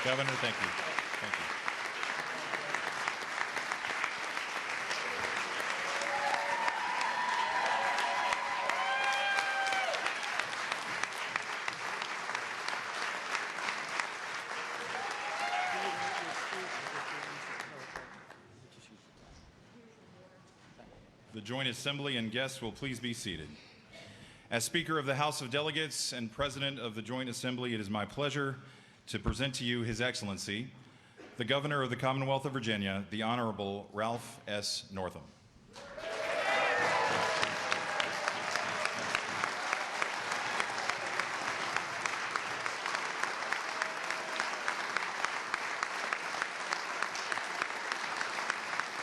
Governor, thank you. Thank you. The Joint Assembly and guests will please be seated. As Speaker of the House of Delegates and President of the Joint Assembly, it is my pleasure to present to you His Excellency, the Governor of the Commonwealth of Virginia, the Honorable Ralph S. Northam.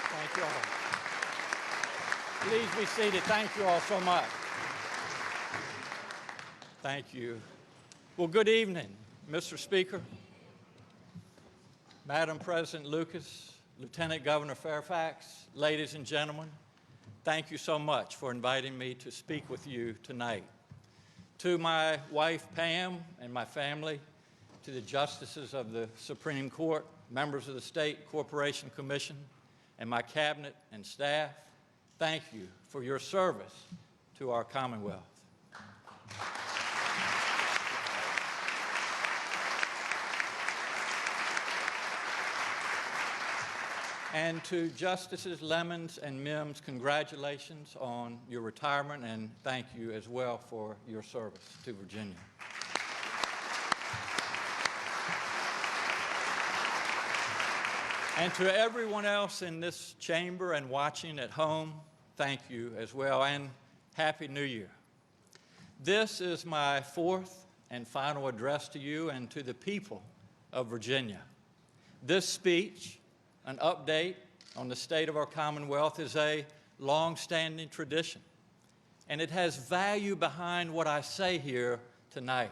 Thank you all. Please be seated. Thank you all so much. Thank you. Well, good evening, Mr. Speaker, Madam President Lucas, Lieutenant Governor Fairfax, ladies and gentlemen, thank you so much for inviting me to speak with you tonight. To my wife, Pam, and my family, to the justices of the Supreme Court, members of the State Corporation Commission, and my cabinet and staff, thank you for your service to our Commonwealth. And to Justices Lemons and Mims, congratulations on your retirement, and thank you as well for your service to Virginia. And to everyone else in this chamber and watching at home, thank you as well, and Happy New Year. This is my fourth and final address to you and to the people of Virginia. This speech, an update on the state of our Commonwealth, is a long-standing tradition, and it has value behind what I say here tonight.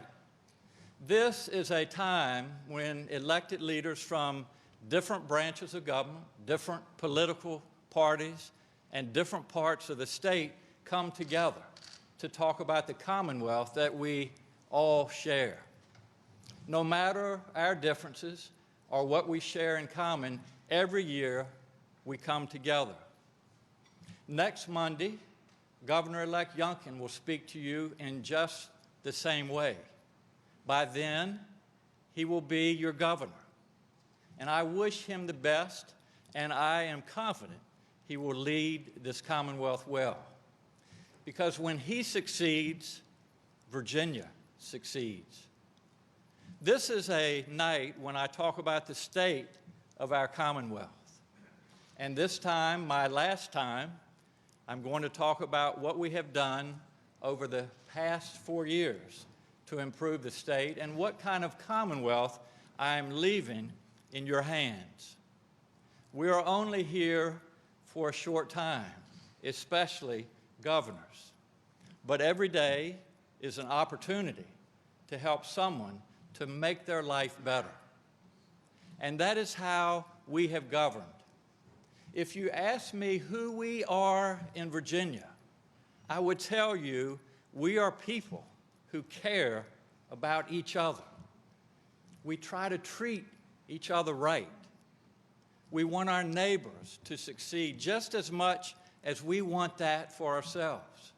This is a time when elected leaders from different branches of government, different political parties, and different parts of the state come together to talk about the Commonwealth that we all share. No matter our differences or what we share in common, every year we come together. Next Monday, Governor-elect Youngkin will speak to you in just the same way. By then, he will be your governor. And I wish him the best, and I am confident he will lead this Commonwealth well. Because when he succeeds, Virginia succeeds. This is a night when I talk about the state of our Commonwealth. And this time, my last time, I'm going to talk about what we have done over the past 4 years to improve the state and what kind of Commonwealth I am leaving in your hands. We are only here for a short time, especially governors. But every day is an opportunity to help someone to make their life better. And that is how we have governed. If you ask me who we are in Virginia, I would tell you we are people who care about each other. We try to treat each other right. We want our neighbors to succeed just as much as we want that for ourselves.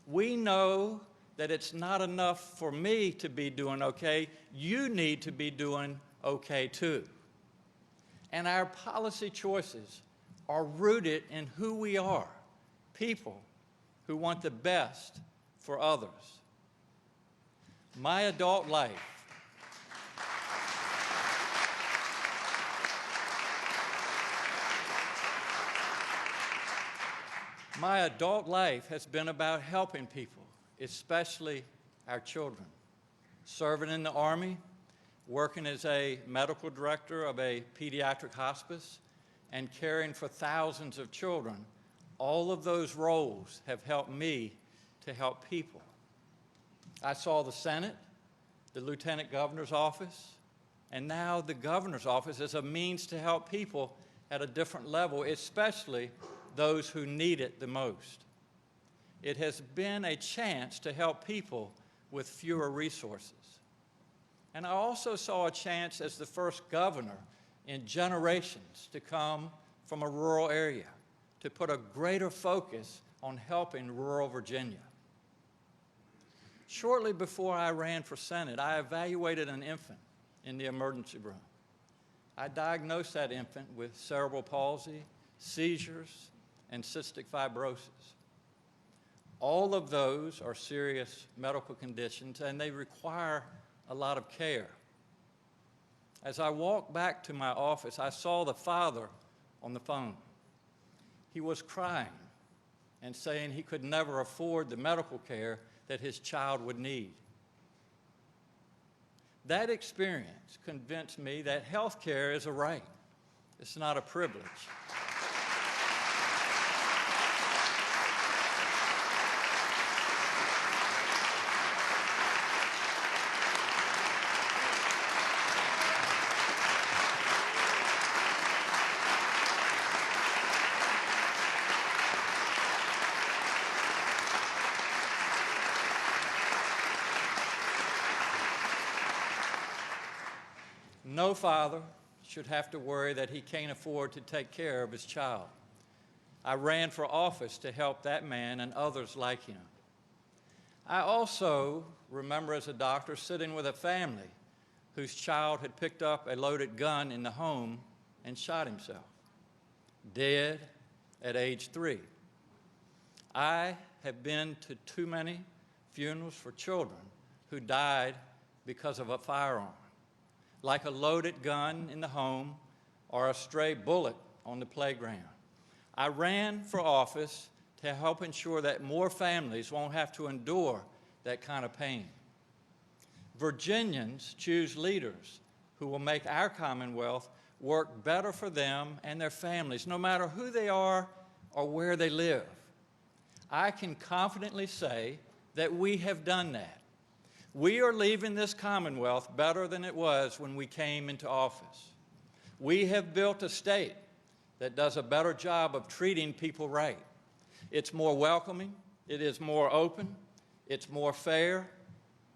We know that it's not enough for me to be doing okay. You need to be doing okay too. And our policy choices are rooted in who we are, people who want the best for others. My adult life has been about helping people, especially our children. Serving in the Army, working as a medical director of a pediatric hospice, and caring for thousands of children, all of those roles have helped me to help people. I saw the Senate, the Lieutenant Governor's office, and now the Governor's office as a means to help people at a different level, especially those who need it the most. It has been a chance to help people with fewer resources. And I also saw a chance as the first governor in generations to come from a rural area, to put a greater focus on helping rural Virginia. Shortly before I ran for Senate, I evaluated an infant in the emergency room. I diagnosed that infant with cerebral palsy, seizures, and cystic fibrosis. All of those are serious medical conditions, and they require a lot of care. As I walked back to my office, I saw the father on the phone. He was crying and saying he could never afford the medical care that his child would need. That experience convinced me that health care is a right. It's not a privilege. No father should have to worry that he can't afford to take care of his child. I ran for office to help that man and others like him. I also remember as a doctor sitting with a family whose child had picked up a loaded gun in the home and shot himself, dead at age 3. I have been to too many funerals for children who died because of a firearm, like a loaded gun in the home or a stray bullet on the playground. I ran for office to help ensure that more families won't have to endure that kind of pain. Virginians choose leaders who will make our Commonwealth work better for them and their families, no matter who they are or where they live. I can confidently say that we have done that. We are leaving this Commonwealth better than it was when we came into office. We have built a state that does a better job of treating people right. It's more welcoming, it is more open, it's more fair,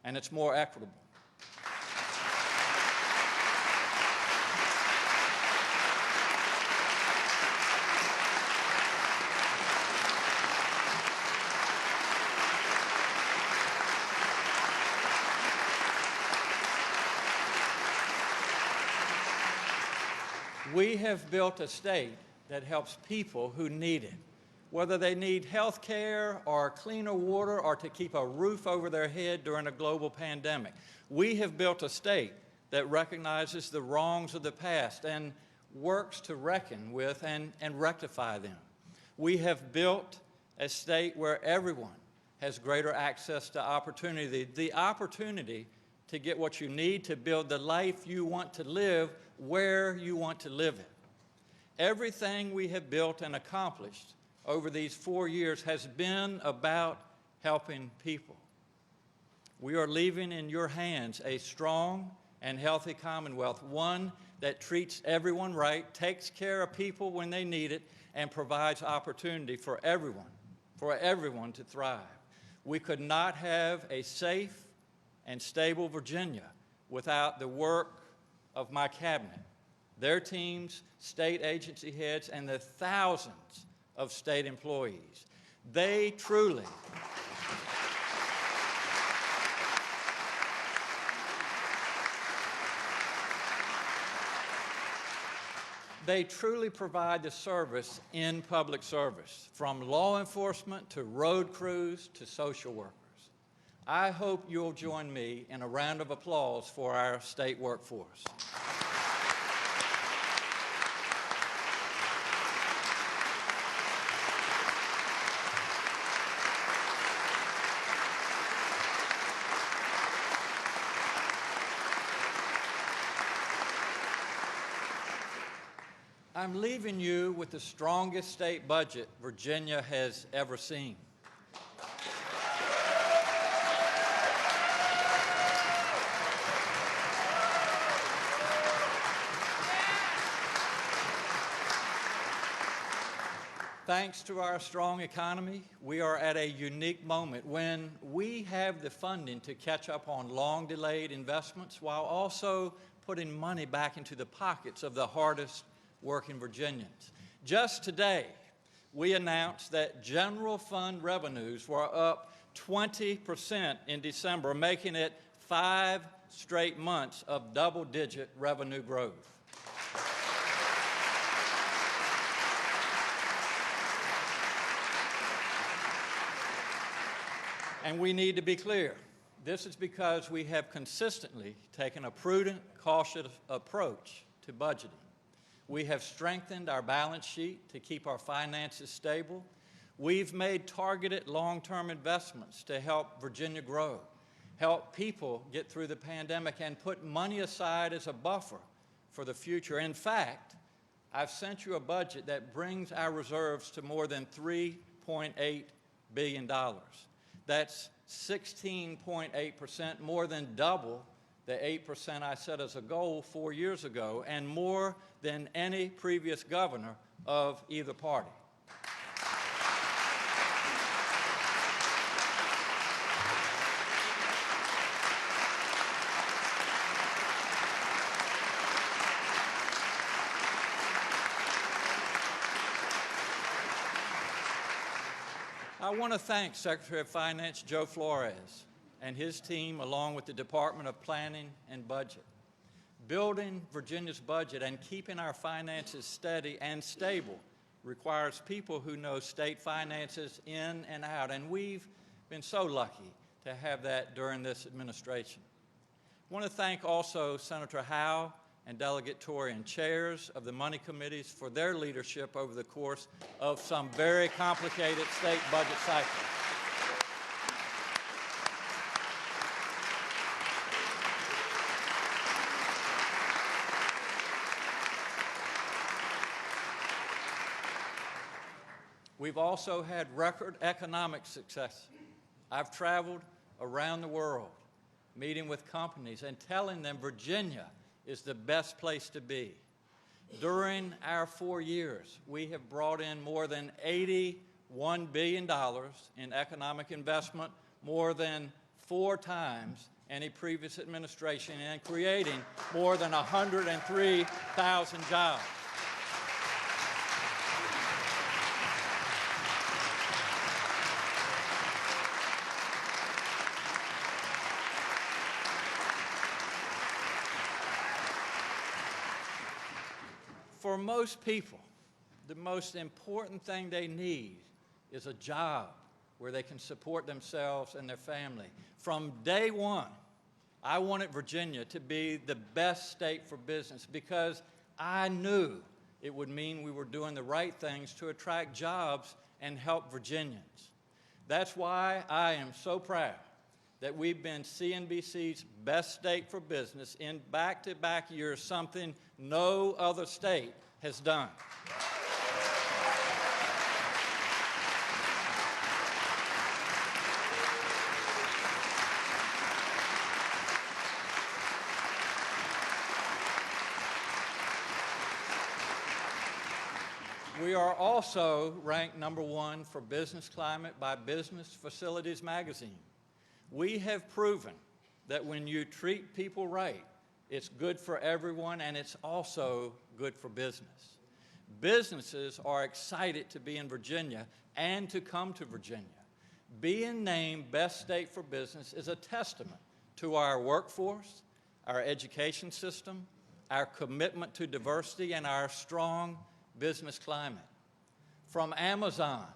and it's more equitable. We have built a state that helps people who need it, whether they need health care or cleaner water or to keep a roof over their head during a global pandemic. We have built a state that recognizes the wrongs of the past and works to reckon with and rectify them. We have built a state where everyone has greater access to opportunity, the opportunity to get what you need to build the life you want to live where you want to live it. Everything we have built and accomplished over these 4 years has been about helping people. We are leaving in your hands a strong and healthy Commonwealth, one that treats everyone right, takes care of people when they need it, and provides opportunity for everyone to thrive. We could not have a safe and stable Virginia without the work of my cabinet, their teams, state agency heads, and the thousands of state employees. They truly provide the service in public service, from law enforcement to road crews to social workers. I hope you'll join me in a round of applause for our state workforce. I'm leaving you with the strongest state budget Virginia has ever seen. Thanks to our strong economy, we are at a unique moment when we have the funding to catch up on long-delayed investments while also putting money back into the pockets of the hardest working Virginians. Just today, we announced that general fund revenues were up 20% in December, making it 5 straight months of double-digit revenue growth. And we need to be clear. This is because we have consistently taken a prudent, cautious approach to budgeting. We have strengthened our balance sheet to keep our finances stable. We've made targeted long-term investments to help Virginia grow, help people get through the pandemic, and put money aside as a buffer for the future. In fact, I've sent you a budget that brings our reserves to more than $3.8 billion. That's 16.8%, more than double the 8% I set as a goal 4 years ago, and more than any previous governor of either party. I want to thank Secretary of Finance Joe Flores and his team, along with the Department of Planning and Budget. Building Virginia's budget and keeping our finances steady and stable requires people who know state finances in and out, and we've been so lucky to have that during this administration. I want to thank also Senator Howe and Delegate Torian, chairs of the money committees, for their leadership over the course of some very complicated state budget cycles. We've also had record economic success. I've traveled around the world, meeting with companies and telling them Virginia is the best place to be. During our 4 years, we have brought in more than $81 billion in economic investment, more than 4 times any previous administration, and creating more than 103,000 jobs. For most people, the most important thing they need is a job where they can support themselves and their family. From day one, I wanted Virginia to be the best state for business because I knew it would mean we were doing the right things to attract jobs and help Virginians. That's why I am so proud that we've been CNBC's best state for business in back-to-back years, something no other state has done. We are also ranked #1 for business climate by Business Facilities Magazine. We have proven that when you treat people right, it's good for everyone, and it's also good for business. Businesses are excited to be in Virginia and to come to Virginia. Being named Best State for Business is a testament to our workforce, our education system, our commitment to diversity, and our strong business climate. From Amazon,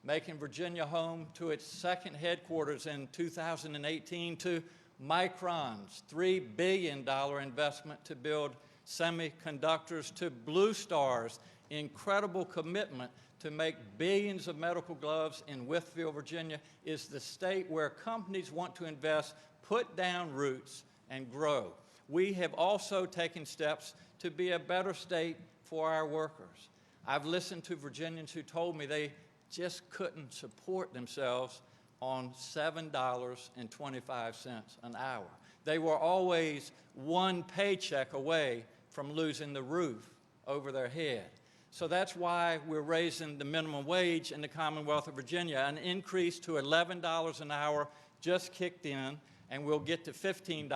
making Virginia home to its second headquarters in 2018, to Micron's $3 billion investment to build semiconductors, to Blue Star's incredible commitment to make billions of medical gloves in Whitfield, Virginia, is the state where companies want to invest, put down roots, and grow. We have also taken steps to be a better state for our workers. I've listened to Virginians who told me they just couldn't support themselves on $7.25 an hour. They were always one paycheck away from losing the roof over their head. So that's why we're raising the minimum wage in the Commonwealth of Virginia. An increase to $11 an hour just kicked in, and we'll get to $15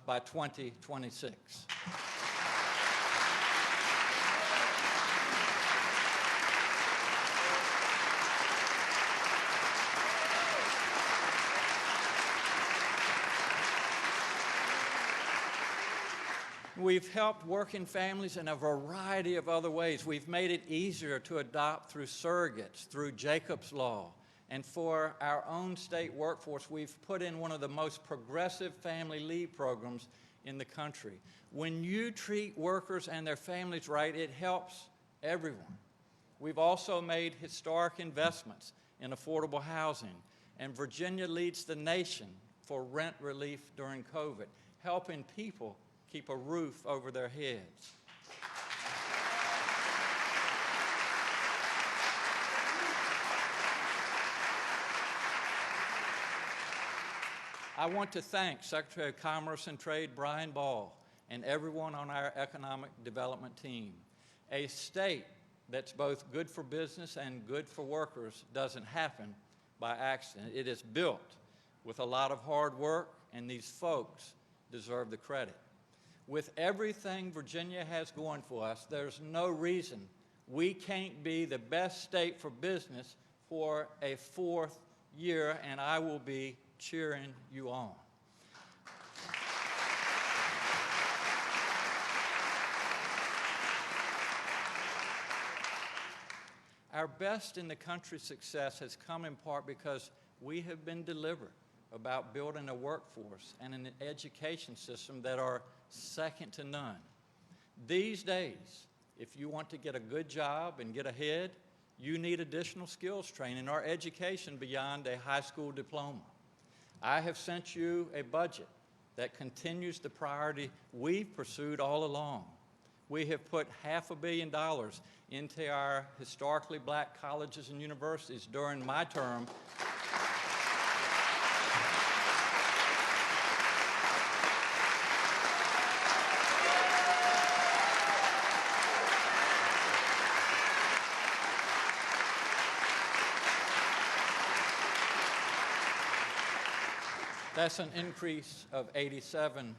by 2026. We've helped working families in a variety of other ways. We've made it easier to adopt through surrogates, through Jacob's Law. And for our own state workforce, we've put in one of the most progressive family leave programs in the country. When you treat workers and their families right, it helps everyone. We've also made historic investments in affordable housing, and Virginia leads the nation for rent relief during COVID, helping people keep a roof over their heads. I want to thank Secretary of Commerce and Trade Brian Ball and everyone on our economic development team. A state that's both good for business and good for workers doesn't happen by accident. It is built with a lot of hard work, and these folks deserve the credit. With everything Virginia has going for us, there's no reason we can't be the best state for business for a fourth year, and I will be cheering you on. Our best in the country's success has come in part because we have been deliberate about building a workforce and an education system that are second to none. These days, if you want to get a good job and get ahead, you need additional skills training or education beyond a high school diploma. I have sent you a budget that continues the priority we've pursued all along. We have put $500 million into our historically black colleges and universities during my term. That's an increase of 87%.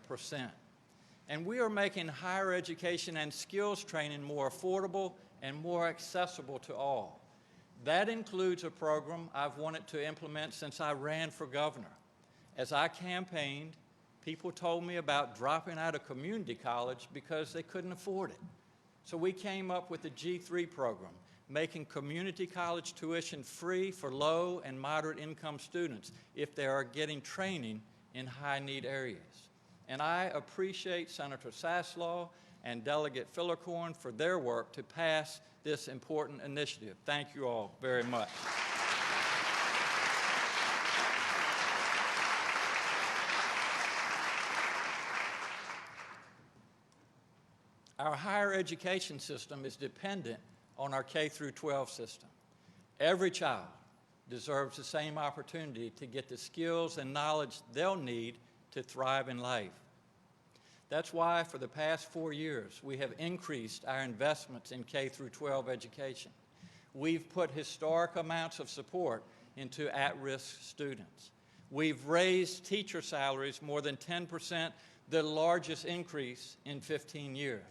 And we are making higher education and skills training more affordable and more accessible to all. That includes a program I've wanted to implement since I ran for governor. As I campaigned, people told me about dropping out of community college because they couldn't afford it. So we came up with the G3 program, making community college tuition free for low and moderate income students if they are getting training in high-need areas. And I appreciate Senator Saslaw and Delegate Fillercorn for their work to pass this important initiative. Thank you all very much. Our higher education system is dependent on our K-12 system. Every child deserves the same opportunity to get the skills and knowledge they'll need to thrive in life. That's why for the past 4 years, we have increased our investments in K-12 education. We've put historic amounts of support into at-risk students. We've raised teacher salaries more than 10%, the largest increase in 15 years.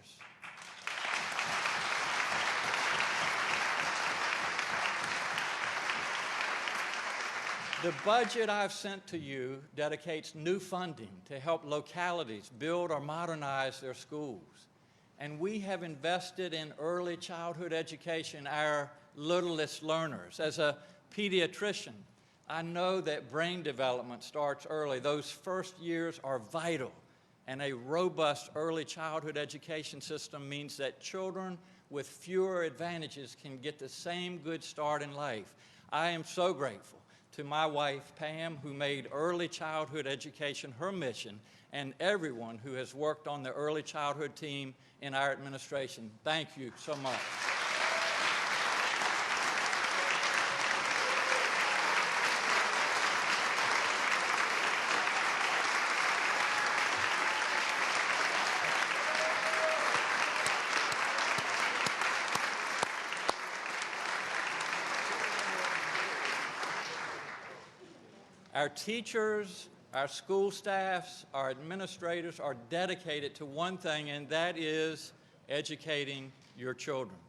The budget I've sent to you dedicates new funding to help localities build or modernize their schools. And we have invested in early childhood education, our littlest learners. As a pediatrician, I know that brain development starts early. Those first years are vital. And a robust early childhood education system means that children with fewer advantages can get the same good start in life. I am so grateful to my wife, Pam, who made early childhood education her mission, and everyone who has worked on the early childhood team in our administration. Thank you so much. Our teachers, our school staffs, our administrators are dedicated to one thing, and that is educating your children.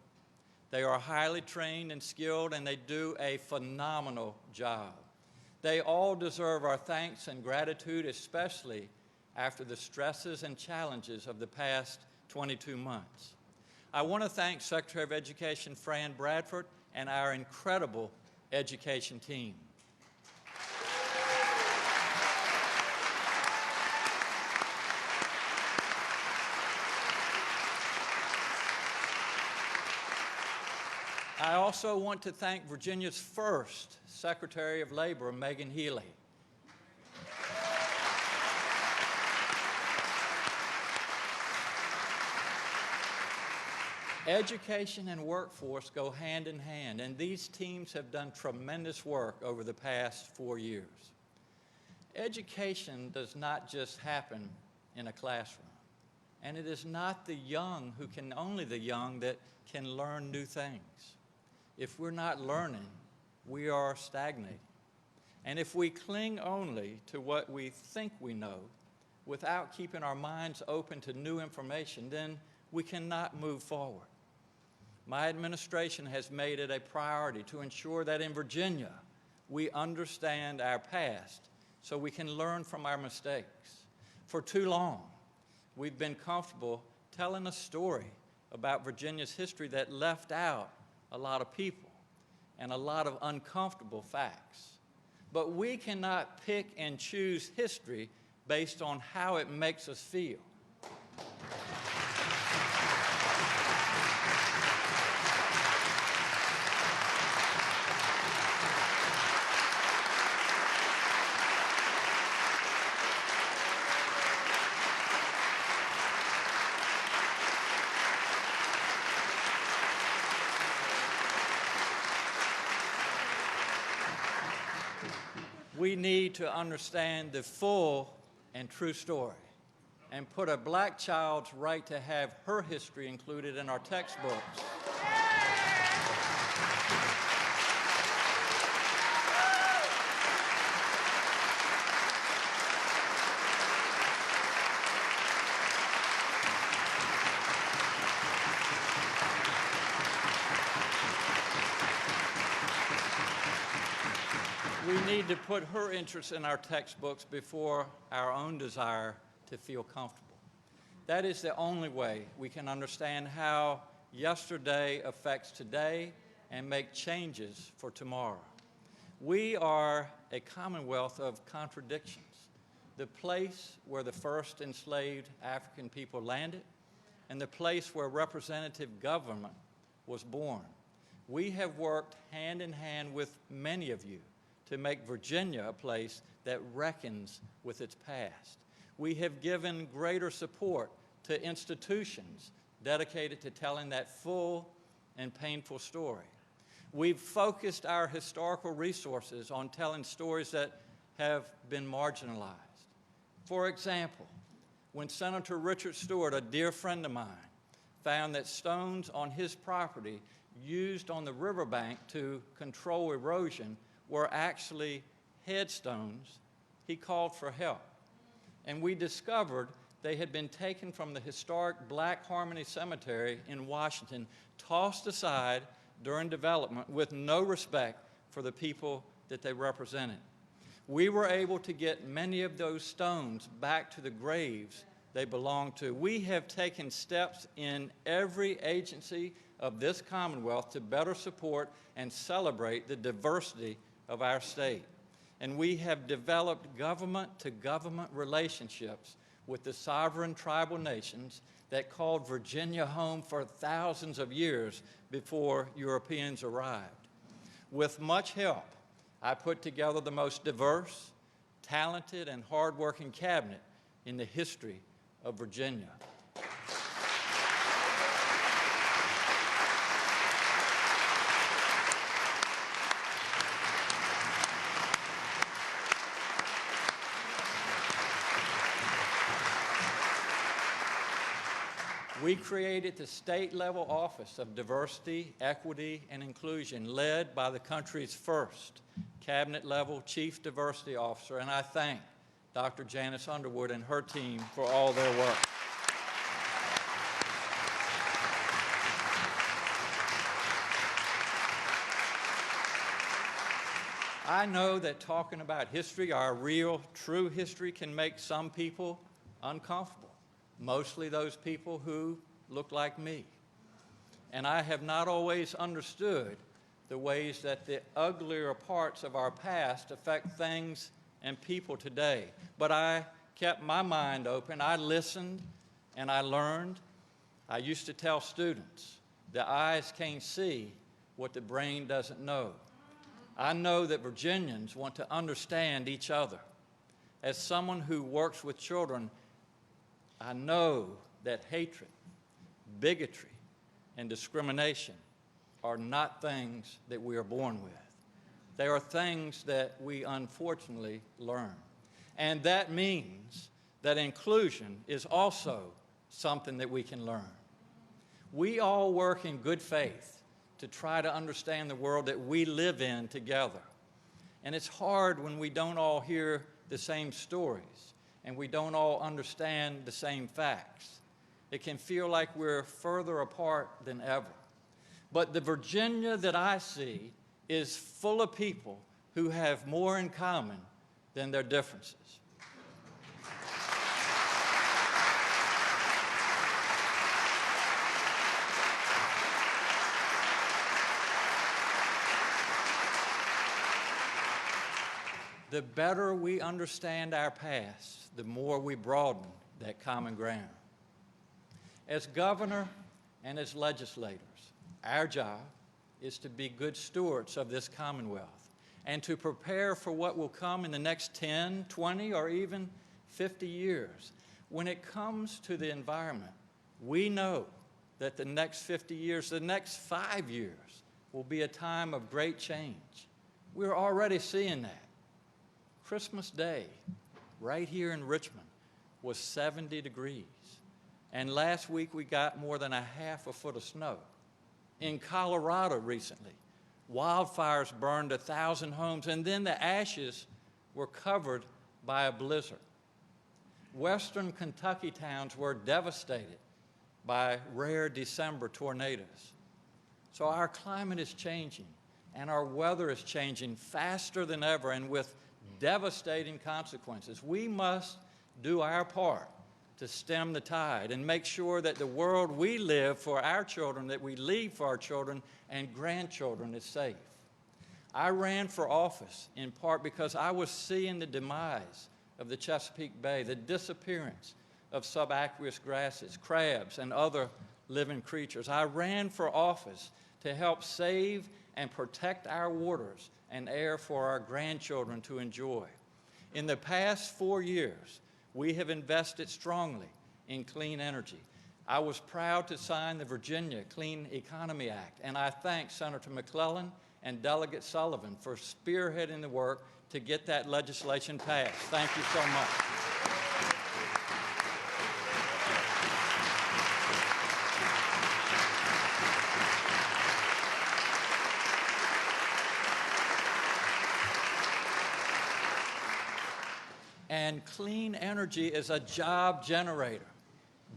They are highly trained and skilled, and they do a phenomenal job. They all deserve our thanks and gratitude, especially after the stresses and challenges of the past 22 months. I want to thank Secretary of Education Fran Bradford and our incredible education team. I also want to thank Virginia's first Secretary of Labor, Megan Healy. Education and workforce go hand in hand, and these teams have done tremendous work over the past 4 years. Education does not just happen in a classroom, and it is not the young only the young that can learn new things. If we're not learning, we are stagnating. And if we cling only to what we think we know without keeping our minds open to new information, then we cannot move forward. My administration has made it a priority to ensure that in Virginia, we understand our past so we can learn from our mistakes. For too long, we've been comfortable telling a story about Virginia's history that left out a lot of people and a lot of uncomfortable facts. But we cannot pick and choose history based on how it makes us feel. We need to understand the full and true story and put a black child's right to have her history included in our textbooks. We need to put her interests in our textbooks before our own desire to feel comfortable. That is the only way we can understand how yesterday affects today and make changes for tomorrow. We are a commonwealth of contradictions, the place where the first enslaved African people landed and the place where representative government was born. We have worked hand in hand with many of you to make Virginia a place that reckons with its past. We have given greater support to institutions dedicated to telling that full and painful story. We've focused our historical resources on telling stories that have been marginalized. For example, when Senator Richard Stewart, a dear friend of mine, found that stones on his property used on the riverbank to control erosion were actually headstones, he called for help. And we discovered they had been taken from the historic Black Harmony Cemetery in Washington, tossed aside during development with no respect for the people that they represented. We were able to get many of those stones back to the graves they belonged to. We have taken steps in every agency of this Commonwealth to better support and celebrate the diversity of our state. And we have developed government-to-government relationships with the sovereign tribal nations that called Virginia home for thousands of years before Europeans arrived. With much help, I put together the most diverse, talented, and hardworking cabinet in the history of Virginia. We created the state-level Office of Diversity, Equity, and Inclusion, led by the country's first cabinet-level chief diversity officer, and I thank Dr. Janice Underwood and her team for all their work. I know that talking about history, our real, true history, can make some people uncomfortable, mostly those people who look like me. And I have not always understood the ways that the uglier parts of our past affect things and people today. But I kept my mind open. I listened and I learned. I used to tell students, the eyes can't see what the brain doesn't know. I know that Virginians want to understand each other. As someone who works with children, I know that hatred, bigotry, and discrimination are not things that we are born with. They are things that we unfortunately learn. And that means that inclusion is also something that we can learn. We all work in good faith to try to understand the world that we live in together. And it's hard when we don't all hear the same stories and we don't all understand the same facts. It can feel like we're further apart than ever. But the Virginia that I see is full of people who have more in common than their differences. The better we understand our past, the more we broaden that common ground. As governor and as legislators, our job is to be good stewards of this Commonwealth and to prepare for what will come in the next 10, 20, or even 50 years. When it comes to the environment, we know that the next 50 years, the next 5 years, will be a time of great change. We're already seeing that. Christmas Day, right here in Richmond, was 70 degrees. And last week we got more than a half a foot of snow. In Colorado recently, wildfires burned 1,000 homes, and then the ashes were covered by a blizzard. Western Kentucky towns were devastated by rare December tornadoes. So our climate is changing, and our weather is changing faster than ever and with devastating consequences. We must do our part to stem the tide and make sure that the world we live for our children, that we leave for our children and grandchildren, is safe. I ran for office in part because I was seeing the demise of the Chesapeake Bay, the disappearance of subaqueous grasses, crabs, and other living creatures. I ran for office to help save and protect our waters and air for our grandchildren to enjoy. In the past 4 years, we have invested strongly in clean energy. I was proud to sign the Virginia Clean Economy Act, and I thank Senator McClellan and Delegate Sullivan for spearheading the work to get that legislation passed. Thank you so much. And clean energy is a job generator.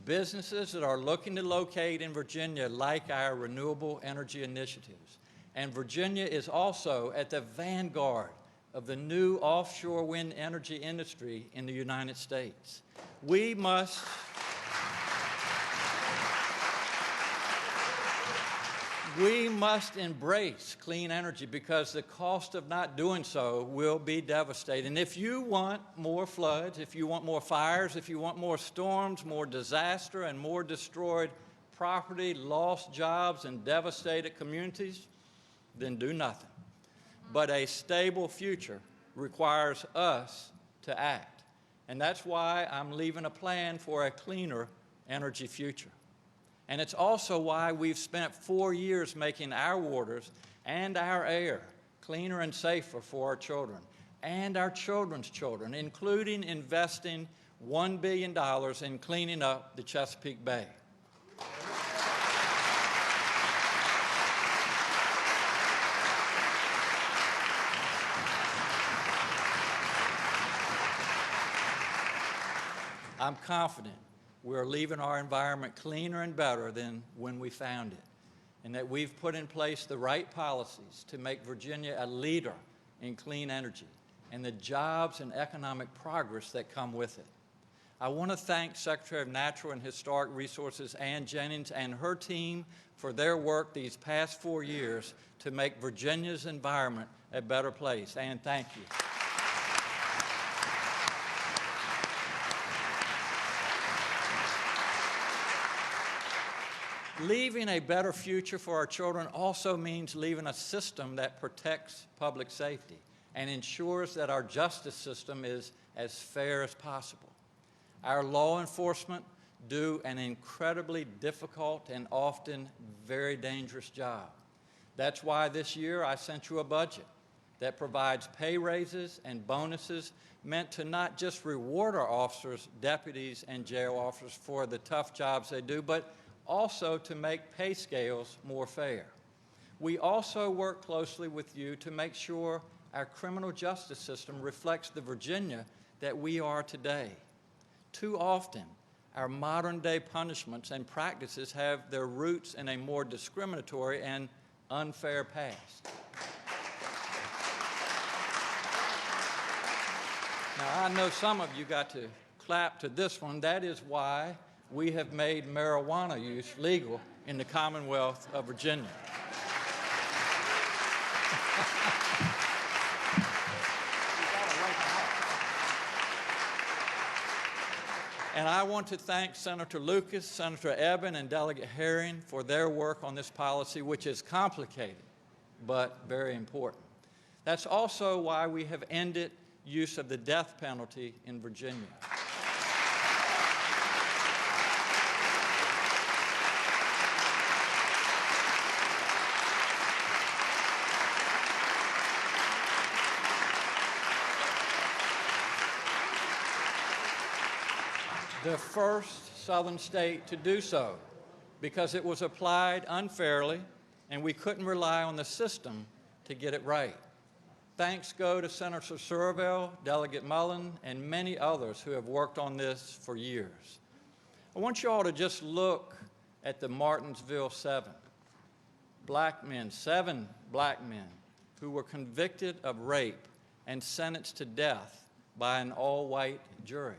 Businesses that are looking to locate in Virginia like our renewable energy initiatives. And Virginia is also at the vanguard of the new offshore wind energy industry in the United States. We must embrace clean energy because the cost of not doing so will be devastating. If you want more floods, if you want more fires, if you want more storms, more disaster, and more destroyed property, lost jobs, and devastated communities, then do nothing. But a stable future requires us to act. And that's why I'm leaving a plan for a cleaner energy future. And it's also why we've spent 4 years making our waters and our air cleaner and safer for our children and our children's children, including investing $1 billion in cleaning up the Chesapeake Bay. I'm confident we're leaving our environment cleaner and better than when we found it, and that we've put in place the right policies to make Virginia a leader in clean energy and the jobs and economic progress that come with it. I want to thank Secretary of Natural and Historic Resources Ann Jennings and her team for their work these past 4 years to make Virginia's environment a better place. Ann, thank you. Leaving a better future for our children also means leaving a system that protects public safety and ensures that our justice system is as fair as possible. Our law enforcement do an incredibly difficult and often very dangerous job. That's why this year I sent you a budget that provides pay raises and bonuses meant to not just reward our officers, deputies, and jail officers for the tough jobs they do, but also to make pay scales more fair. We also work closely with you to make sure our criminal justice system reflects the Virginia that we are today. Too often, our modern-day punishments and practices have their roots in a more discriminatory and unfair past. Now, I know some of you got to clap to this one. That is why we have made marijuana use legal in the Commonwealth of Virginia. And I want to thank Senator Lucas, Senator Eben, and Delegate Herring for their work on this policy, which is complicated but very important. That's also why we have ended use of the death penalty in Virginia. The first southern state to do so, because it was applied unfairly and we couldn't rely on the system to get it right. Thanks go to Senator Surville, Delegate Mullen, and many others who have worked on this for years. I want you all to just look at the Martinsville 7 black men, 7 black men who were convicted of rape and sentenced to death by an all-white jury.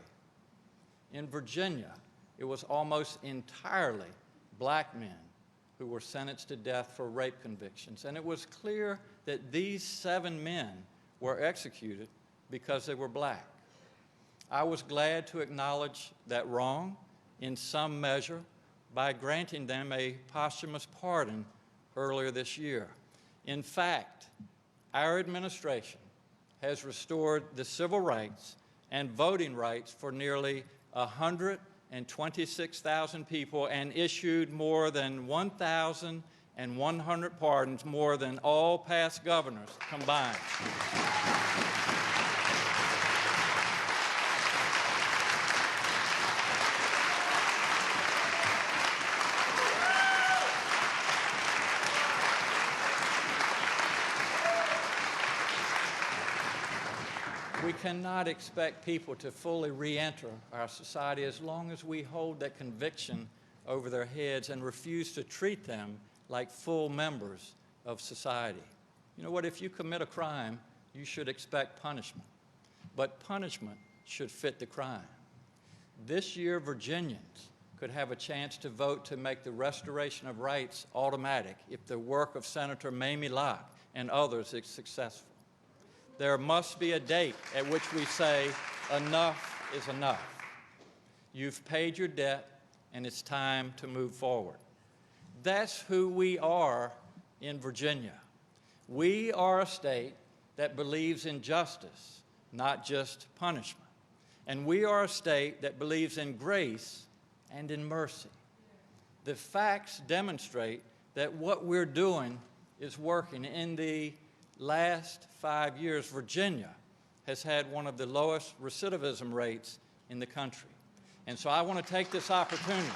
In Virginia, it was almost entirely black men who were sentenced to death for rape convictions. And it was clear that these 7 men were executed because they were black. I was glad to acknowledge that wrong in some measure by granting them a posthumous pardon earlier this year. In fact, our administration has restored the civil rights and voting rights for nearly 126,000 people and issued more than 1,100 pardons, more than all past governors combined. We cannot expect people to fully re-enter our society as long as we hold that conviction over their heads and refuse to treat them like full members of society. You know what? If you commit a crime, you should expect punishment. But punishment should fit the crime. This year, Virginians could have a chance to vote to make the restoration of rights automatic if the work of Senator Mamie Locke and others is successful. There must be a date at which we say enough is enough. You've paid your debt, and it's time to move forward. That's who we are in Virginia. We are a state that believes in justice, not just punishment. And we are a state that believes in grace and in mercy. The facts demonstrate that what we're doing is working. In the last 5 years, Virginia has had one of the lowest recidivism rates in the country. And so I want to take this opportunity.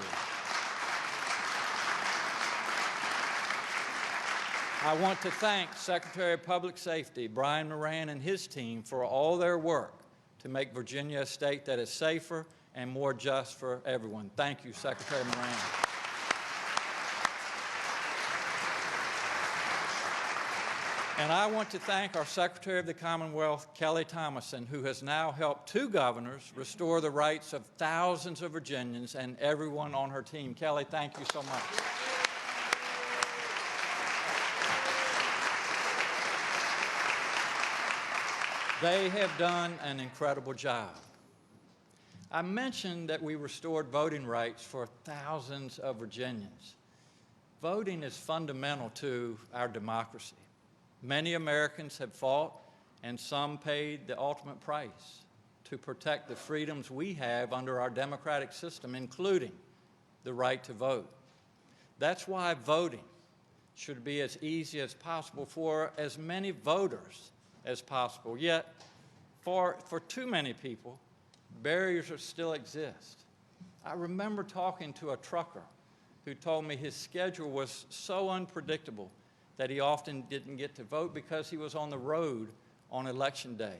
I want to thank Secretary of Public Safety Brian Moran and his team for all their work to make Virginia a state that is safer and more just for everyone. Thank you, Secretary Moran. And I want to thank our Secretary of the Commonwealth, Kelly Thomason, who has now helped 2 governors restore the rights of thousands of Virginians and everyone on her team. Kelly, thank you so much. They have done an incredible job. I mentioned that we restored voting rights for thousands of Virginians. Voting is fundamental to our democracy. Many Americans have fought, and some paid the ultimate price to protect the freedoms we have under our democratic system, including the right to vote. That's why voting should be as easy as possible for as many voters as possible. Yet, for too many people, barriers still exist. I remember talking to a trucker who told me his schedule was so unpredictable that he often didn't get to vote because he was on the road on Election Day.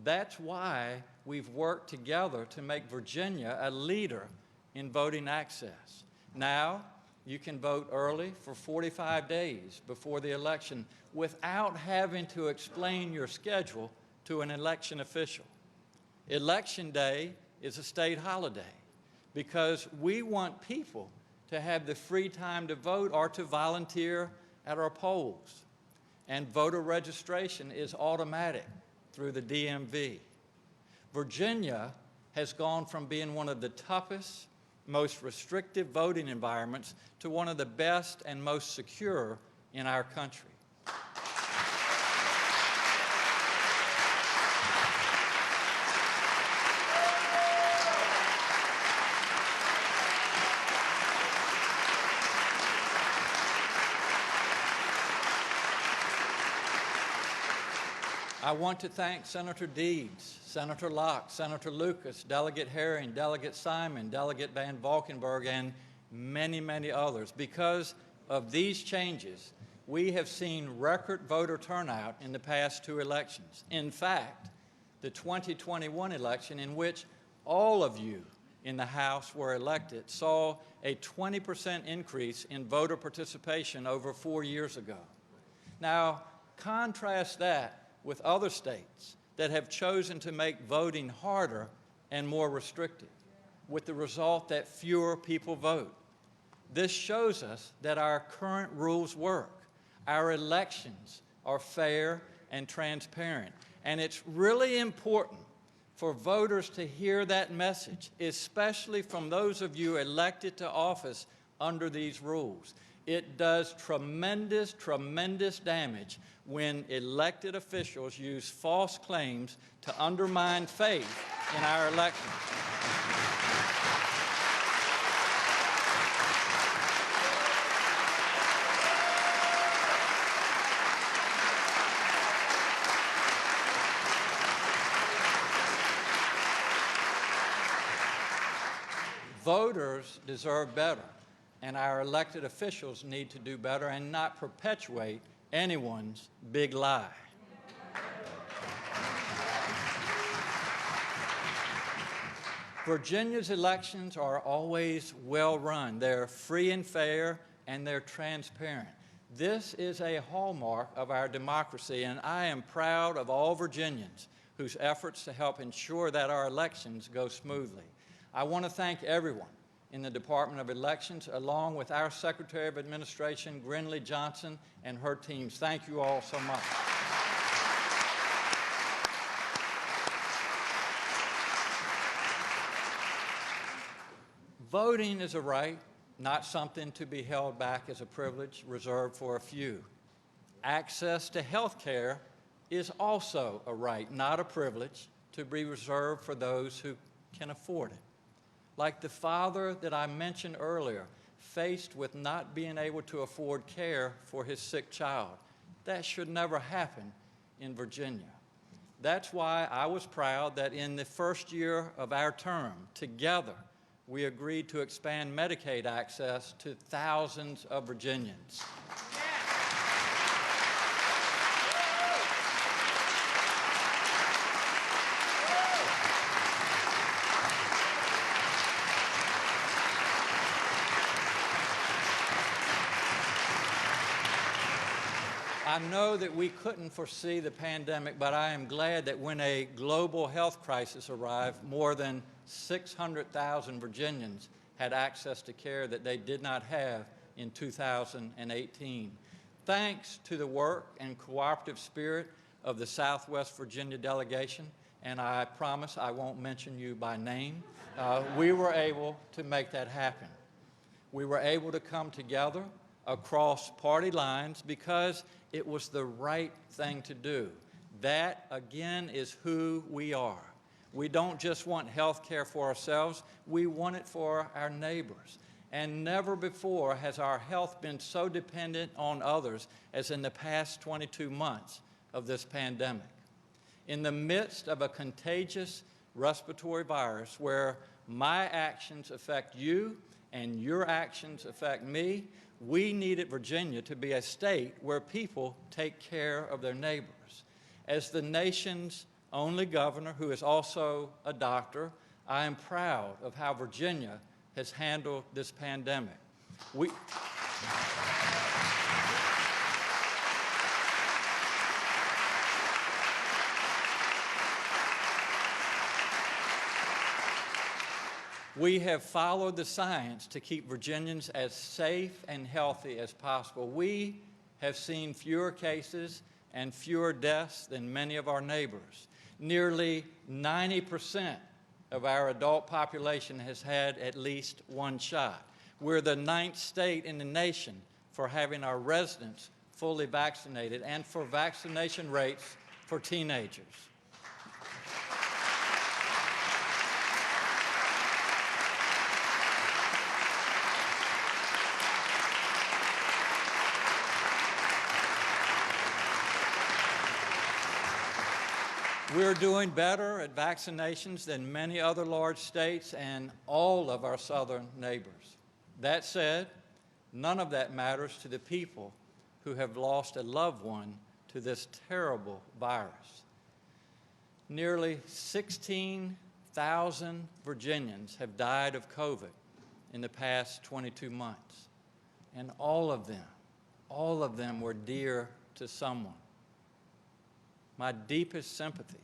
That's why we've worked together to make Virginia a leader in voting access. Now, you can vote early for 45 days before the election without having to explain your schedule to an election official. Election Day is a state holiday because we want people to have the free time to vote or to volunteer at our polls. And voter registration is automatic through the DMV. Virginia has gone from being one of the toughest, most restrictive voting environments to one of the best and most secure in our country. I want to thank Senator Deeds, Senator Locke, Senator Lucas, Delegate Herring, Delegate Simon, Delegate Van Valkenburg, and many, many others. Because of these changes, we have seen record voter turnout in the past 2 elections. In fact, the 2021 election, in which all of you in the House were elected, saw a 20% increase in voter participation over 4 years ago. Now, contrast that with other states that have chosen to make voting harder and more restrictive, with the result that fewer people vote. This shows us that our current rules work. Our elections are fair and transparent, and it's really important for voters to hear that message, especially from those of you elected to office under these rules. It does tremendous, tremendous damage when elected officials use false claims to undermine faith in our elections. Voters deserve better, and our elected officials need to do better and not perpetuate anyone's big lie. Virginia's elections are always well run. They're free and fair, and they're transparent. This is a hallmark of our democracy, and I am proud of all Virginians whose efforts to help ensure that our elections go smoothly. I want to thank everyone in the Department of Elections, along with our Secretary of Administration, Grinley Johnson, and her teams. Thank you all so much. Voting is a right, not something to be held back as a privilege reserved for a few. Access to health care is also a right, not a privilege, to be reserved for those who can afford it. Like the father that I mentioned earlier, faced with not being able to afford care for his sick child. That should never happen in Virginia. That's why I was proud that in the first year of our term, together, we agreed to expand Medicaid access to thousands of Virginians. I know that we couldn't foresee the pandemic, but I am glad that when a global health crisis arrived, more than 600,000 Virginians had access to care that they did not have in 2018. Thanks to the work and cooperative spirit of the Southwest Virginia delegation, and I promise I won't mention you by name, we were able to make that happen. We were able to come together across party lines because it was the right thing to do. That, again, is who we are. We don't just want health care for ourselves, we want it for our neighbors. And never before has our health been so dependent on others as in the past 22 months of this pandemic. In the midst of a contagious respiratory virus where my actions affect you and your actions affect me, we needed Virginia to be a state where people take care of their neighbors. As the nation's only governor who is also a doctor, I am proud of how Virginia has handled this pandemic. We have followed the science to keep Virginians as safe and healthy as possible. We have seen fewer cases and fewer deaths than many of our neighbors. Nearly 90% of our adult population has had at least one shot. We're the 9th state in the nation for having our residents fully vaccinated and for vaccination rates for teenagers. We're doing better at vaccinations than many other large states and all of our southern neighbors. That said, none of that matters to the people who have lost a loved one to this terrible virus. Nearly 16,000 Virginians have died of COVID in the past 22 months, and all of them were dear to someone. My deepest sympathy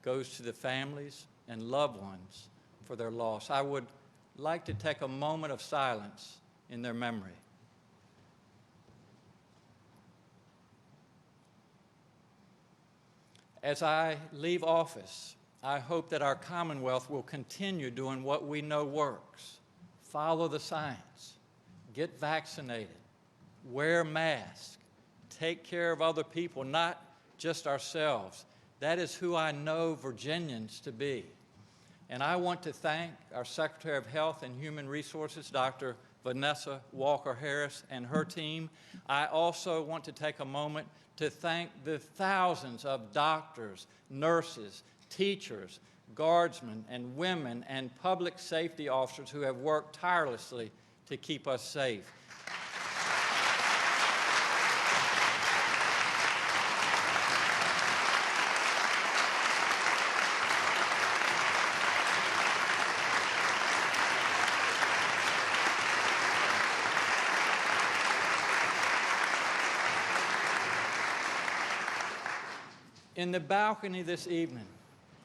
goes to the families and loved ones for their loss. I would like to take a moment of silence in their memory. As I leave office, I hope that our Commonwealth will continue doing what we know works. Follow the science, get vaccinated, wear masks, take care of other people, not just ourselves. That is who I know Virginians to be. And I want to thank our Secretary of Health and Human Resources, Dr. Vanessa Walker-Harris, and her team. I also want to take a moment to thank the thousands of doctors, nurses, teachers, guardsmen, and women, and public safety officers who have worked tirelessly to keep us safe. In the balcony this evening,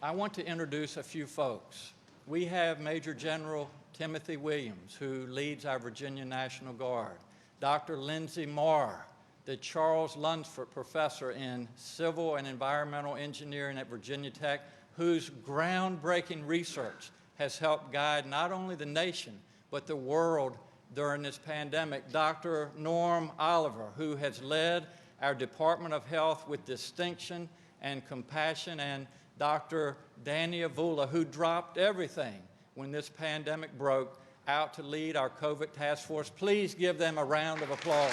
I want to introduce a few folks. We have Major General Timothy Williams, who leads our Virginia National Guard, Dr. Lindsay Marr, the Charles Lunsford Professor in Civil and Environmental Engineering at Virginia Tech, whose groundbreaking research has helped guide not only the nation, but the world during this pandemic, Dr. Norm Oliver, who has led our Department of Health with distinction and compassion, and Dr. Danny Avula, who dropped everything when this pandemic broke out to lead our COVID task force. Please give them a round of applause.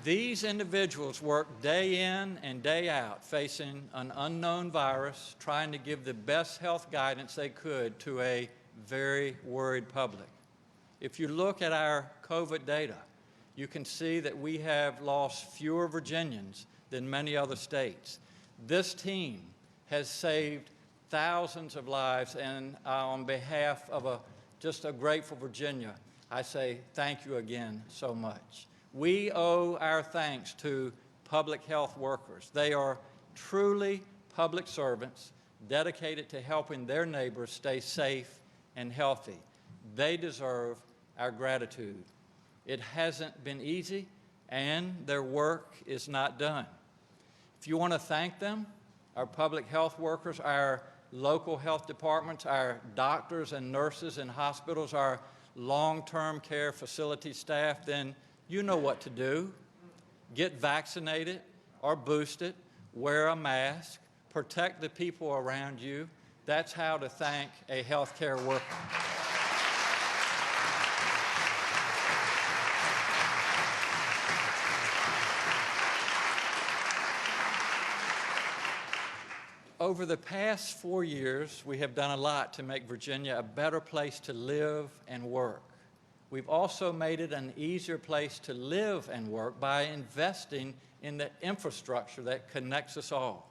These individuals work day in and day out facing an unknown virus, trying to give the best health guidance they could to a very worried public. If you look at our COVID data, you can see that we have lost fewer Virginians than many other states. This team has saved thousands of lives, and on behalf of just a grateful Virginia, I say thank you again so much. We owe our thanks to public health workers. They are truly public servants dedicated to helping their neighbors stay safe and healthy. They deserve our gratitude. It hasn't been easy, and their work is not done. If you want to thank them, our public health workers, our local health departments, our doctors and nurses in hospitals, our long-term care facility staff, then you know what to do. Get vaccinated or boosted, wear a mask, protect the people around you. That's how to thank a healthcare worker. Over the past 4 years, we have done a lot to make Virginia a better place to live and work. We've also made it an easier place to live and work by investing in the infrastructure that connects us all.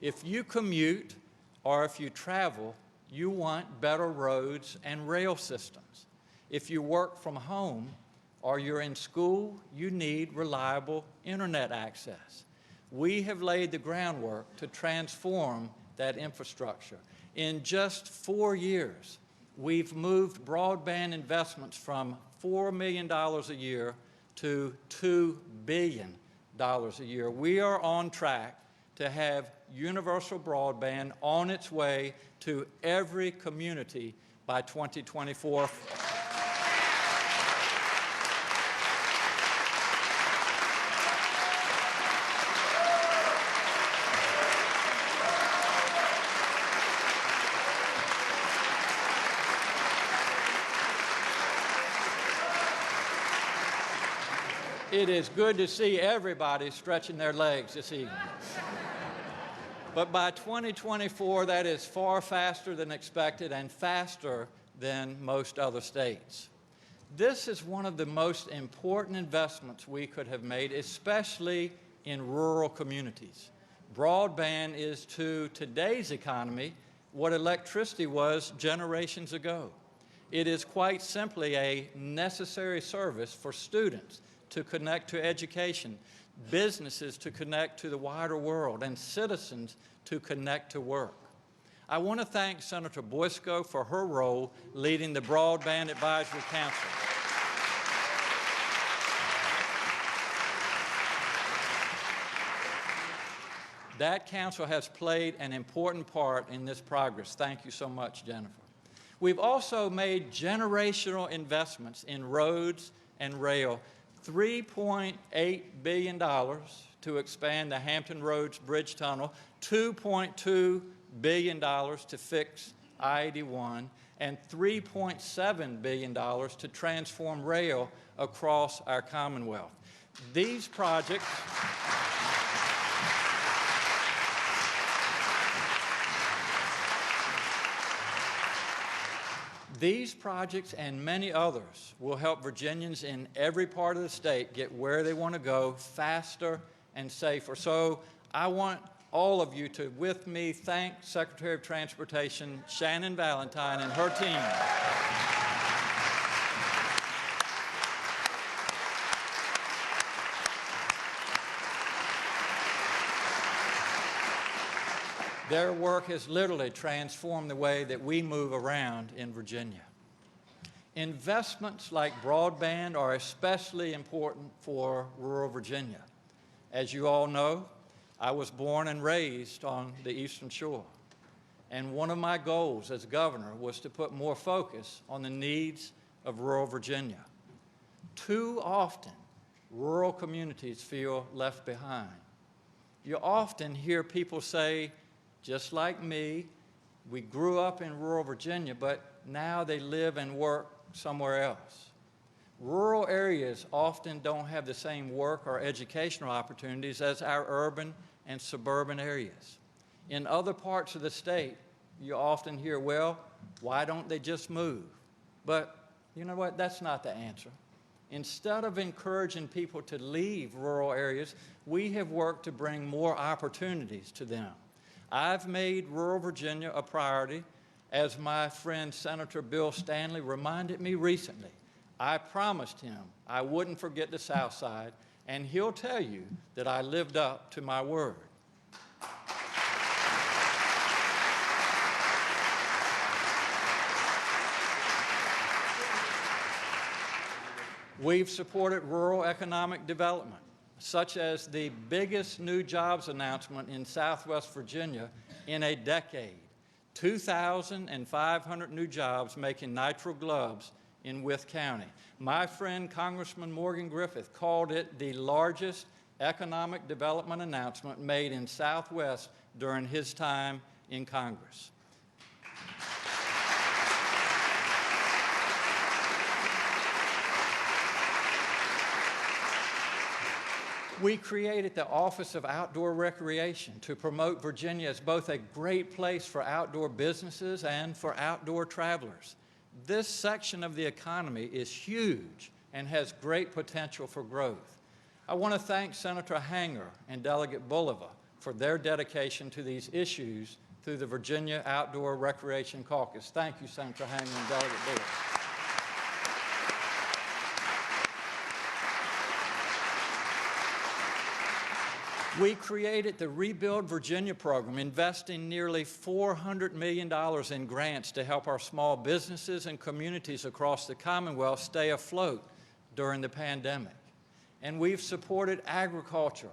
If you commute or if you travel, you want better roads and rail systems. If you work from home or you're in school, you need reliable internet access. We have laid the groundwork to transform that infrastructure. In just 4 years, we've moved broadband investments from $4 million a year to $2 billion a year. We are on track to have universal broadband on its way to every community by 2024. It is good to see everybody stretching their legs this evening. But by 2024, that is far faster than expected and faster than most other states. This is one of the most important investments we could have made, especially in rural communities. Broadband is to today's economy what electricity was generations ago. It is quite simply a necessary service for students to connect to education, businesses to connect to the wider world, and citizens to connect to work. I want to thank Senator Boysko for her role leading the Broadband Advisory Council. That council has played an important part in this progress. Thank you so much, Jennifer. We've also made generational investments in roads and rail. $3.8 billion to expand the Hampton Roads Bridge Tunnel, $2.2 billion to fix I-81, and $3.7 billion to transform rail across our Commonwealth. These projects and many others will help Virginians in every part of the state get where they want to go faster and safer. So I want all of you to, with me, thank Secretary of Transportation Shannon Valentine and her team. Their work has literally transformed the way that we move around in Virginia. Investments like broadband are especially important for rural Virginia. As you all know, I was born and raised on the Eastern Shore. And one of my goals as governor was to put more focus on the needs of rural Virginia. Too often, rural communities feel left behind. You often hear people say, just like me, we grew up in rural Virginia, but now they live and work somewhere else. Rural areas often don't have the same work or educational opportunities as our urban and suburban areas. In other parts of the state, you often hear, well, why don't they just move? But You know what? That's not the answer. Instead of encouraging people to leave rural areas, we have worked to bring more opportunities to them. I've made rural Virginia a priority, as my friend Senator Bill Stanley reminded me recently. I promised him I wouldn't forget the South Side, and he'll tell you that I lived up to my word. We've supported rural economic development, such as the biggest new jobs announcement in Southwest Virginia in a decade. 2,500 new jobs making nitrile gloves in Wythe County. My friend Congressman Morgan Griffith called it the largest economic development announcement made in Southwest during his time in Congress. We created the Office of Outdoor Recreation to promote Virginia as both a great place for outdoor businesses and for outdoor travelers. This section of the economy is huge and has great potential for growth. I want to thank Senator Hanger and Delegate Bulova for their dedication to these issues through the Virginia Outdoor Recreation Caucus. Thank you, Senator Hanger and Delegate Bulova. We created the Rebuild Virginia program, investing nearly $400 million in grants to help our small businesses and communities across the Commonwealth stay afloat during the pandemic. And we've supported agriculture,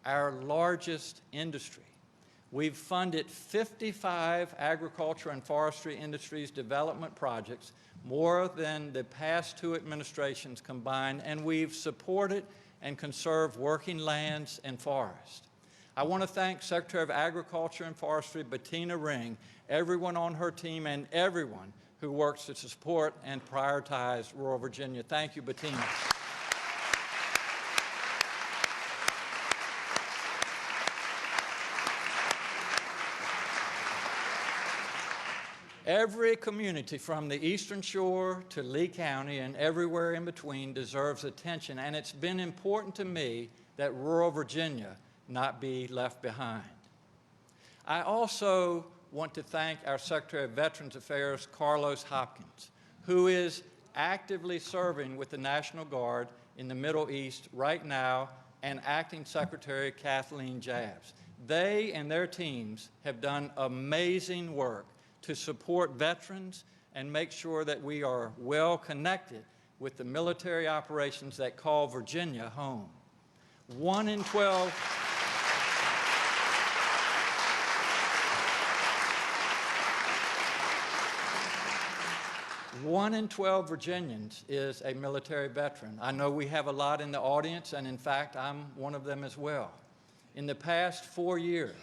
our largest industry. We've funded 55 agriculture and forestry industries development projects, more than the past two administrations combined, and we've supported and conserve working lands and forests. I want to thank Secretary of Agriculture and Forestry Bettina Ring, everyone on her team, and everyone who works to support and prioritize rural Virginia. Thank you, Bettina. Every community from the Eastern Shore to Lee County and everywhere in between deserves attention, and it's been important to me that rural Virginia not be left behind. I also want to thank our Secretary of Veterans Affairs, Carlos Hopkins, who is actively serving with the National Guard in the Middle East right now, and Acting Secretary Kathleen Jabs. They and their teams have done amazing work to support veterans and make sure that we are well connected with the military operations that call Virginia home. 1 in 12 Virginians is a military veteran. I know we have a lot in the audience, and in fact, I'm one of them as well. In the past 4 years,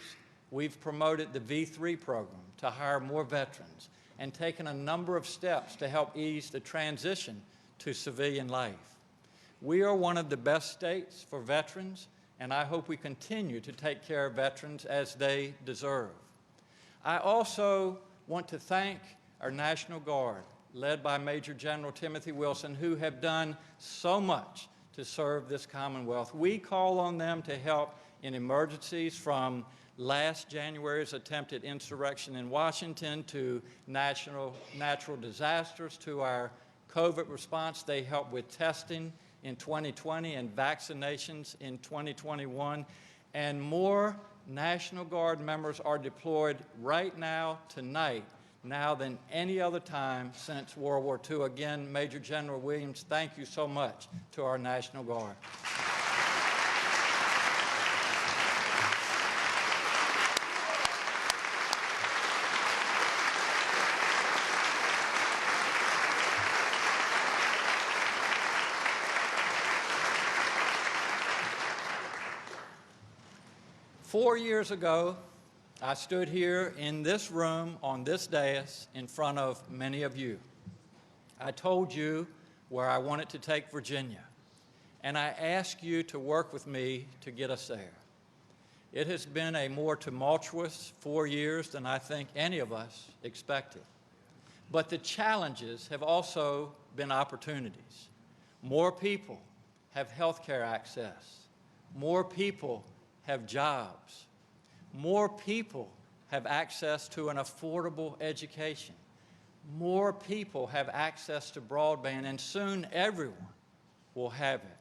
we've promoted the V3 program to hire more veterans and taken a number of steps to help ease the transition to civilian life. We are one of the best states for veterans, and I hope we continue to take care of veterans as they deserve. I also want to thank our National Guard, led by Major General Timothy Wilson, who have done so much to serve this Commonwealth. We call on them to help in emergencies, from last January's attempted insurrection in Washington to natural disasters to our COVID response. They helped with testing in 2020 and vaccinations in 2021. And more National Guard members are deployed right now, tonight, now than any other time since World War II. Again, Major General Williams, thank you so much to our National Guard. Four years ago, I stood here in this room on this dais in front of many of you. I told you where I wanted to take Virginia, and I asked you to work with me to get us there. It has been a more tumultuous 4 years than I think any of us expected. But the challenges have also been opportunities. More people have health care access. More people have jobs. More people have access to an affordable education. More people have access to broadband, and soon everyone will have it.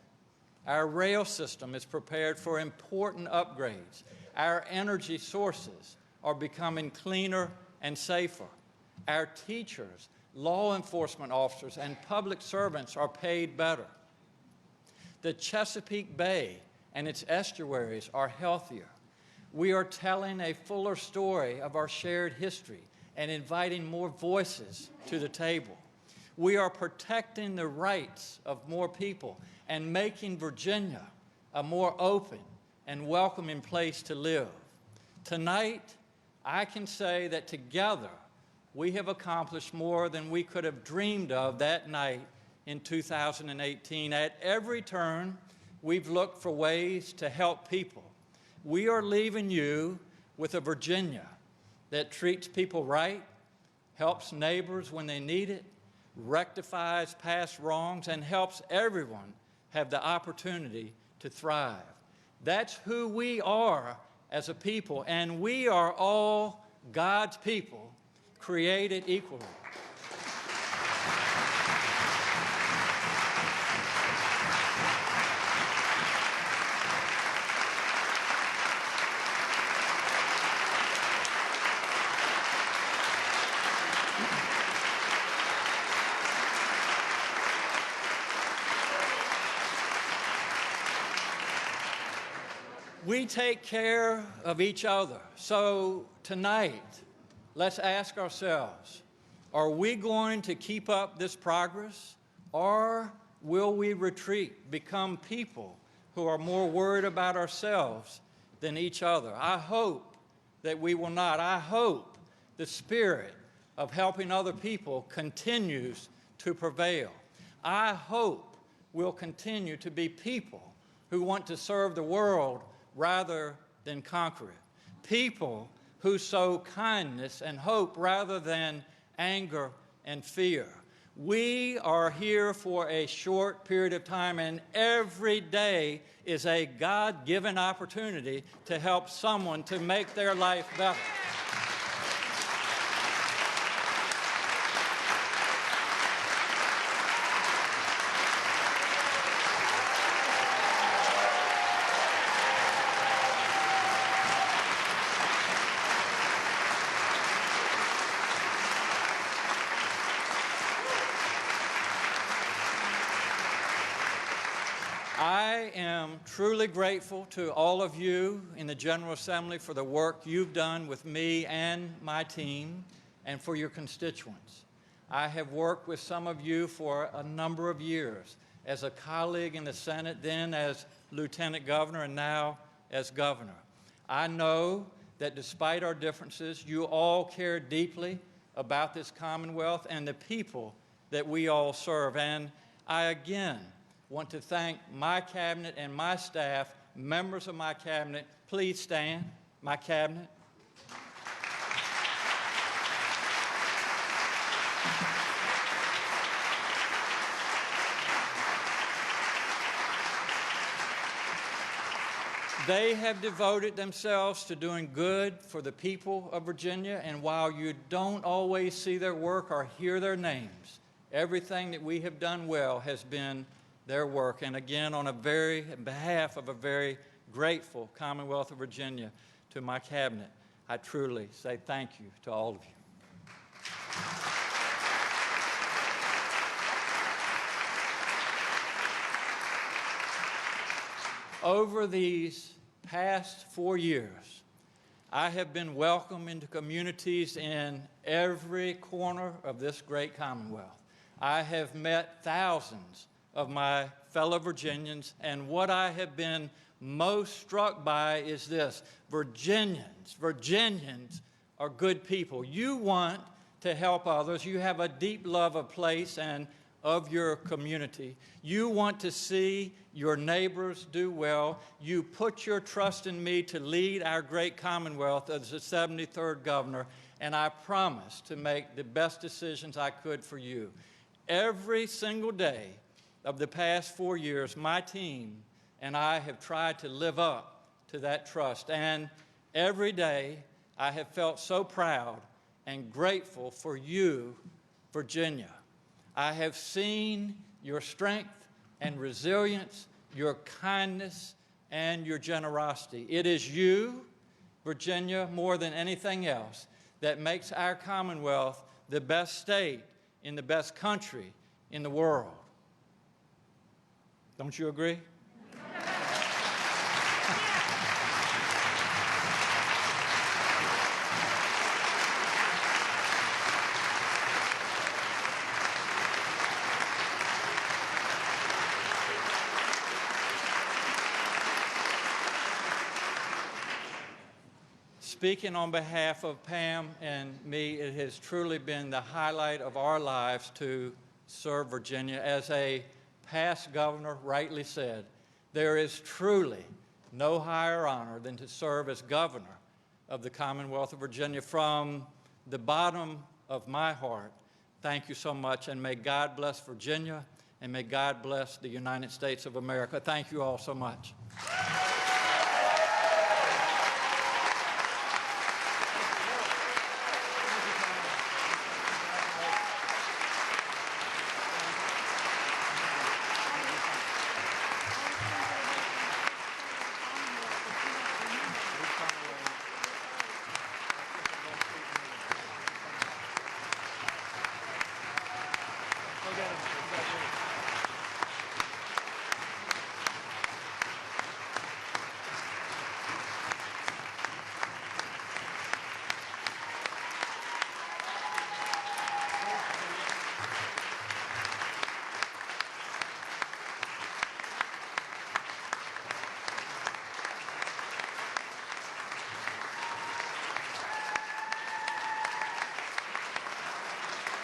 Our rail system is prepared for important upgrades. Our energy sources are becoming cleaner and safer. Our teachers, law enforcement officers, and public servants are paid better. The Chesapeake Bay and its estuaries are healthier. We are telling a fuller story of our shared history and inviting more voices to the table. We are protecting the rights of more people and making Virginia a more open and welcoming place to live. Tonight, I can say that together we have accomplished more than we could have dreamed of that night in 2018. At every turn, we've looked for ways to help people. We are leaving you with a Virginia that treats people right, helps neighbors when they need it, rectifies past wrongs, and helps everyone have the opportunity to thrive. That's who we are as a people, and we are all God's people, created equally. We take care of each other. So tonight, let's ask ourselves, are we going to keep up this progress, or will we retreat, become people who are more worried about ourselves than each other? I hope that we will not. I hope the spirit of helping other people continues to prevail. I hope we'll continue to be people who want to serve the world rather than conquer it. People who sow kindness and hope rather than anger and fear. We are here for a short period of time, and every day is a God-given opportunity to help someone to make their life better. I am truly grateful to all of you in the General Assembly for the work you've done with me and my team and for your constituents. I have worked with some of you for a number of years as a colleague in the Senate, then as Lieutenant Governor, and now as Governor. I know that despite our differences, you all care deeply about this Commonwealth and the people that we all serve. And I again want to thank my cabinet and my staff, members of my cabinet. Please stand, my cabinet. They have devoted themselves to doing good for the people of Virginia, and while you don't always see their work or hear their names, everything that we have done well has been their work. And again, on behalf of a very grateful Commonwealth of Virginia, to my cabinet, I truly say thank you to all of you. Over these past 4 years, I have been welcomed into communities in every corner of this great Commonwealth. I have met thousands of my fellow Virginians, and what I have been most struck by is this: Virginians are good people. You want to help others. You have a deep love of place and of your community. You want to see your neighbors do well. You put your trust in me to lead our great Commonwealth as the 73rd governor, and I promise to make the best decisions I could for you. Every single day of the past 4 years, my team and I have tried to live up to that trust. And every day, I have felt so proud and grateful for you, Virginia. I have seen your strength and resilience, your kindness, and your generosity. It is you, Virginia, more than anything else, that makes our Commonwealth the best state in the best country in the world. Don't you agree? Speaking on behalf of Pam and me, it has truly been the highlight of our lives to serve Virginia. As a past governor rightly said, there is truly no higher honor than to serve as governor of the Commonwealth of Virginia. From the bottom of my heart, thank you so much, and may God bless Virginia, and may God bless the United States of America. Thank you all so much.